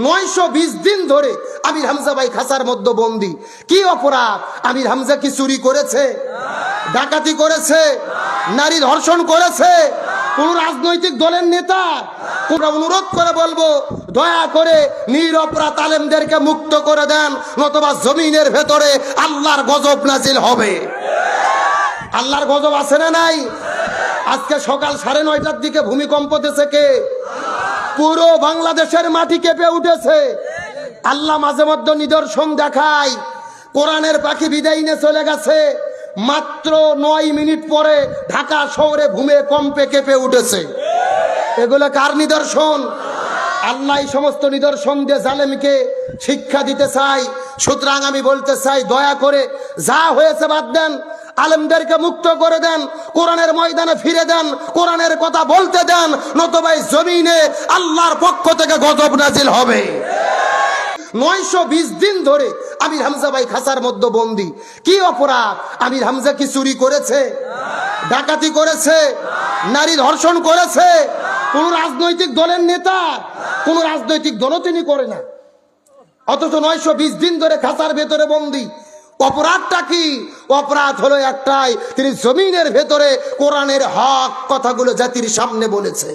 920 দিন ধরে আমির হামজা ভাই খাঁচার মধ্যে বন্দী। কি অপরাধ? আমির হামজা কি চুরি করেছে, ডাকাতি করেছে, নারী ধর্ষণ করেছে? কোন রাজনৈতিক দলের নেতা? তোমরা অনুরোধ করে বলবো, দয়া করে নিরপরাধ আলেমদেরকে মুক্ত করে দেন, নতুবা জমিনের ভেতরে আল্লাহর গজব নাজিল হবে। আল্লাহর গজব আছে না নাই? আজকে সকাল 9:30টার দিকে ভূমিকম্প দিয়েছে কে? পুরো বাংলাদেশের মাটি কেঁপে উঠেছে। আল্লাহ মাঝে মধ্যে নিদর্শন দেখায়। কোরআনের পাখি বিদায় নিয়ে চলে গেছে, মাত্র 9 মিনিট পরে ঢাকা শহরে ভূমিকম্পে কেঁপে উঠেছে। এগুলো কার নিদর্শন? আল্লাহ এই সমস্ত নিদর্শন দিয়ে জালেমকে শিক্ষা দিতে চাই। সুতরাং আমি বলতে চাই, দয়া করে যা হয়েছে বাদ দেন, আলেমদেরকে মুক্ত করে দেন, কোরআনের ময়দানে ফিরে দেন, কোরআনের কথা বলতে দেন, নতুবা এই জমিনে আল্লাহর পক্ষ থেকে গজব নাজিল হবে। 920 দিন ধরে আমির হামজা ভাই খাঁচার মধ্যে বন্দী। কি অপরাধ? আমির হামজা কি চুরি করেছে, ডাকাতি করেছে, নারী ধর্ষণ করেছে? কোন রাজনৈতিক দলের নেতা? কোন রাজনৈতিক দলও তিনি করে না, অথচ 920 দিন ধরে খাঁচার ভেতরে বন্দী। অপরাধটা কি? অপরাধ হলো একটাই, তিনি জমিনের ভেতরে কোরআনের হক কথাগুলো জাতির সামনে বলেছে,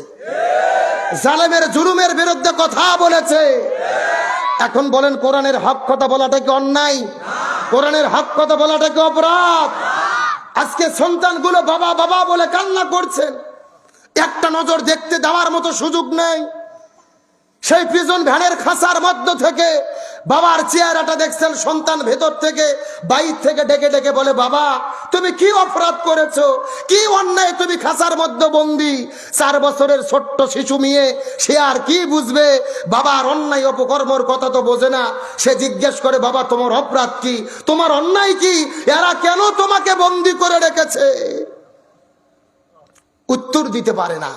জালেমের জুলুমের বিরুদ্ধে কথা বলেছে। এখন বলেন, কোরআনের হক কথা বলাটা কি অন্যায়? কোরআনের হক কথা বলাটা কি অপরাধ? আজকে সন্তানগুলো বাবা বাবা বলে কান্না করছেন, একটা নজর দেখতে দেওয়ার মতো সুযোগ নেই। সেই প্রিজন ভ্যানের খাঁচার মধ্য থেকে বাবার চেহারাটা দেখছেন, সন্তান ভেতর থেকে বাইর থেকে ডেকে ডেকে বলে, বাবা তুমি কি অপরাধ করেছো, কি অন্যায়, তুমি খাঁচার মধ্যে বন্দী। 4 বছরের ছোট্ট শিশু মেয়ে, সে আর কি বুঝবে? বাবার অন্যায় অপকর্মর কথা তো বোঝে না। সে জিজ্ঞেস করে, বাবা তোমার অপরাধ কি, তোমার অন্যায় কি, এরা কেন তোমাকে বন্দী করে রেখেছে? উত্তর দিতে পারে না।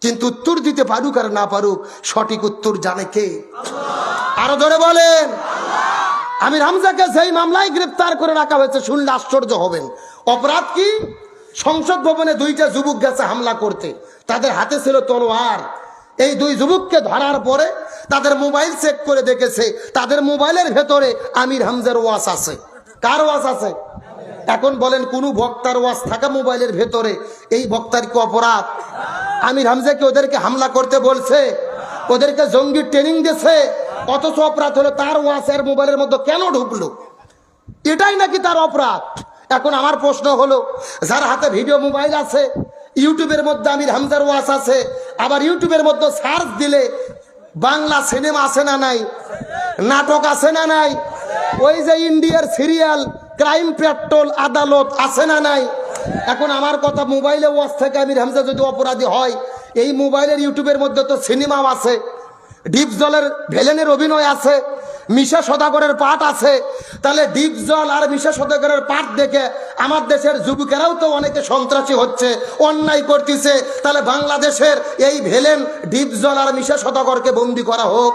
কিন্তু উত্তর দিতে পারুক আর না পারুক, সঠিক উত্তর জানে কে? আরো জোরে বলেন। আমির হামজাকে যেই মামলায় গ্রেফতার করে রাখা হয়েছে, শুনলে আশ্চর্য হবেন। অপরাধ কি? সংসদ ভবনে 2টা যুবক গেছে হামলা করতে, তাদের হাতে ছিল তলোয়ার। এই 2 যুবককে ধরার পরে তাদের মোবাইল চেক করে দেখেছে, তাদের মোবাইলের ভেতরে আমির হামজার ওয়াজ আছে। কার ওয়াজ আছে? এখন বলেন, কোন বক্তার ওয়াজ থাকা মোবাইলের ভেতরে, এই বক্তার কি অপরাধ? আমির হামজাকে ওদেরকে হামলা করতে বলছে, ওদেরকে জঙ্গি ট্রেনিং দিয়েছে, অথচ অপরাধ হলো তার ওয়াজ এর মোবাইলের মধ্যে কেন ঢুকলো? এটাই নাকি তার অপরাধ? এখন আমার প্রশ্ন হলো, যার হাতে ভিডিও মোবাইল আছে, ইউটিউবের মধ্যে আমির হামজার ওয়াজ আছে, আবার ইউটিউবের মধ্যে সার্চ দিলে বাংলা সিনেমা আছে না নাই, নাটক আছে না নাই, ওই যে ইন্ডিয়ার সিরিয়াল ক্রাইম পেট্রোল আদালত আছে না নাই? এখন আমার কথা, মোবাইলে ওয়াজ থেকে আমির হামজা যদি অপরাধী হয়, এই মোবাইলের ইউটিউবের মধ্যে তো সিনেমাও আছে, ডিপজলের ভেলেনের অভিনয় আছে, মিশা সদাগরের পাঠ আছে। তাহলে ডিপজল আর মিশা সদাগরের পাঠ দেখে আমার দেশের যুবকেরাও তো অনেকে সন্ত্রাসী হচ্ছে, অন্যায় করতেছে। তাহলে বাংলাদেশের এই ভেলেন ডিপজল আর মিশা সদাগরকে বন্দী করা হোক।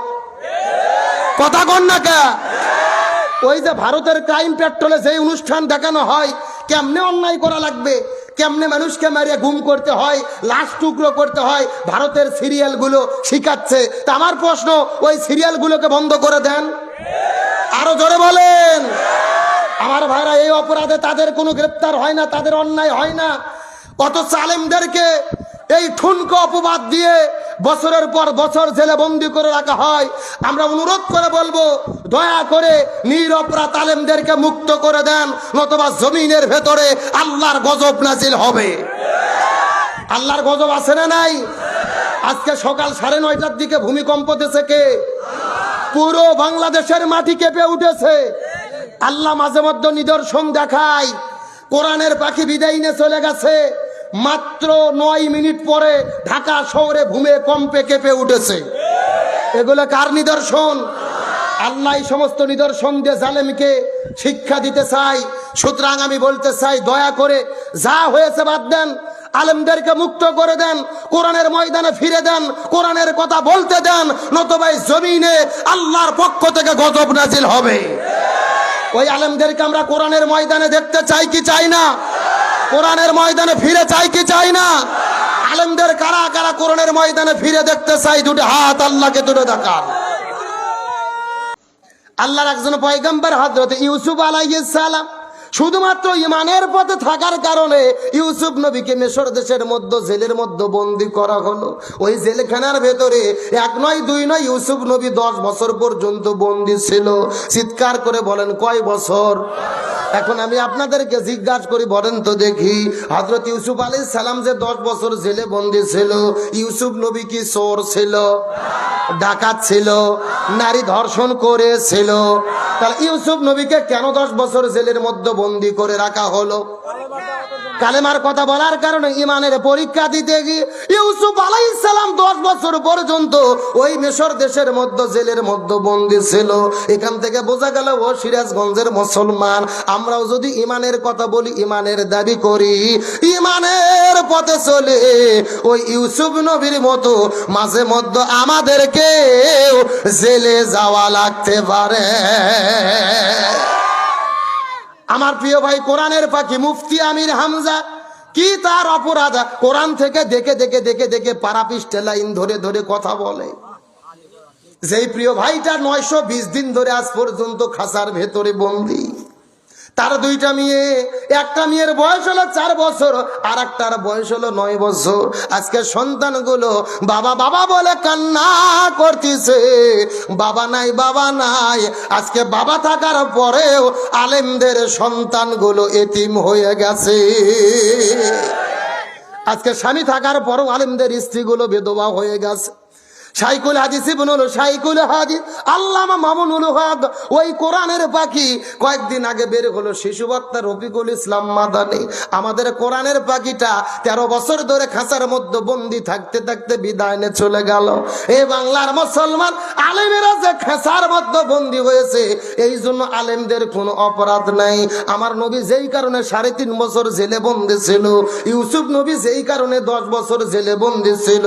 কথা কন না কে? ওই যে ভারতের ক্রাইম পেট্রোলে যে অনুষ্ঠান দেখানো হয়, কেমনে অন্যায় করা লাগবে, কেমনে মানুষকে মারিয়ে গুম করতে হয়, লাশ টুকরো করতে হয়, ভারতের সিরিয়ালগুলো শিখাচ্ছে। তা আমার প্রশ্ন, ওই সিরিয়ালগুলোকে বন্ধ করে দেন। আরো জোরে বলেন। আমার ভাইরা, এই অপরাধে তাদের কোনো গ্রেপ্তার হয় না, তাদের অন্যায় হয় না, অথচ আলেমদেরকে এই ঠুনকো অপবাদ দিয়ে বছরের পর বছর জেলে বন্দি করে রাখা হয়। আমরা অনুরোধ করে বলবো, দয়া করে নিরপরাধ আলেমদেরকে মুক্ত করে দেন, নতুবা জমিনের ভেতরে আল্লাহর গজব নাজিল হবে। আল্লাহর গজব আছে না নাই? আজকে সকাল 9:30টার দিকে ভূমিকম্প দিয়েছে কে? পুরো বাংলাদেশের মাটি কেঁপে উঠেছে। আল্লাহ মাঝে মধ্যে নিদর্শন দেখায়। কোরআনের পাখি বিদায় নিয়ে চলে গেছে, মাত্র 9 মিনিট পরে ঢাকা শহরে ভূমিকম্পে কেঁপে উঠেছে। এগুলো কার নিদর্শন? আল্লাহ এই সমস্ত নিদর্শন দিয়ে জালেমকে শিক্ষা দিতে চাই। সুতরাং আমি বলতে চাই, দয়া করে যা হয়েছে বাদ দেন, আলেমদেরকে মুক্ত করে দেন, কোরআনের ময়দানে ফিরে দেন, কোরআনের কথা বলতে দেন, নতুবা এই জমিনে আল্লাহর পক্ষ থেকে গজব নাজিল হবে। ওই আলেমদেরকে আমরা কোরআনের ময়দানে দেখতে চাই কি চাই না? কোরআনের ময়দানে ফিরে চাই কি চাই না? আলেমদের কারা কারা কোরআনের ময়দানে ফিরে দেখতে চাই? দুটো হাত আল্লাহকে তুলে দেখান। আল্লাহর একজন পয়গম্বর হযরত ইউসুফ আলাইহিস সালাম শুধুমাত্র ইমানের পথে থাকার কারণে ইউসুফ নবীকে মিশর দেশের মধ্যে জেলের মধ্যে বন্দী করা হলো। ওই জেলখানার ভেতরে এক নয় দুই নয় ইউসুফ নবী 10 বছর পর্যন্ত বন্দী ছিল। চিৎকার করে বলেন কয় বছর? এখন আমি আপনাদেরকে জিজ্ঞাসা করি, বলেন তো দেখি, হযরত ইউসুফ আলাইহিস সালাম যে 10 বছর জেলে বন্দী ছিল, ইউসুফ নবী কি চোর ছিল, ডাকাত ছিল, নারী ধর্ষণ করেছিল? তাহলে ইউসুফ নবীকে কেন 10 বছর জেলের মধ্যে বন্দী করে রাখা হলো? কালেমার কথা বলার কারণে, ইমানের পরীক্ষা দিতে গিয়ে ইউসুফ আলাইহিস সালাম 10 বছর পর্যন্ত ওই মিশর দেশের মধ্যে জেলের মধ্যে বন্দী ছিল। এখান থেকে বোঝা গেল ও সিরাজগঞ্জের মুসলমান, আমরাও যদি ইমানের কথা বলি, ইমানের দাবি করি, ইমানের পথে চলে ওই ইউসুফ নবীর মতো মাঝে মধ্যে আমাদেরকে জেলে যাওয়া লাগতে পারে। আমার প্রিয় ভাই, কোরআনের পাখি মুফতি আমির হামজা কি তার অপরাধ? কোরআন থেকে দেখে দেখে দেখে দেখে পারাপিস্টে লাইন ধরে ধরে কথা বলে। যেই প্রিয় ভাইটা 920 দিন ধরে আজ পর্যন্ত খাঁচার ভেতরে বন্দী, তার 2টা মেয়ে, একটা মেয়ের বয়স হলো 4 বছর, আর একটার বয়স হলো 9 বছর। আজকে সন্তানগুলো বাবা বাবা বলে কান্না করতেছে, বাবা নাই বাবা নাই। আজকে বাবা থাকার পরেও আলেমদের সন্তানগুলো এতিম হয়ে গেছে। আজকে স্বামী থাকার পরও আলেমদের স্ত্রীগুলো বিধবা হয়ে গেছে। শাইখুল হাদিস ইবনুল শাইখুল হাদিস আল্লামা মামুনুল হক ওই কোরআনের পাখি কয়েকদিন আগে বের হলো, শিশু বক্তা রফিকুল ইসলাম মাদানী। আমাদের কোরআনের পাখিটা 13 বছর ধরে খাঁচার মধ্যে বন্দী থাকতে থাকতে বিদায় নিয়ে চলে গেল। এই বাংলার মুসলমান আলেমেরা যে খাঁচার মধ্যে বন্দী হয়েছে, এই জন্য আলেমদের কোনো অপরাধ নাই। আমার নবী যেই কারণে 3.5 বছর জেলে বন্দী ছিল, ইউসুফ নবী যেই কারণে 10 বছর জেলে বন্দী ছিল,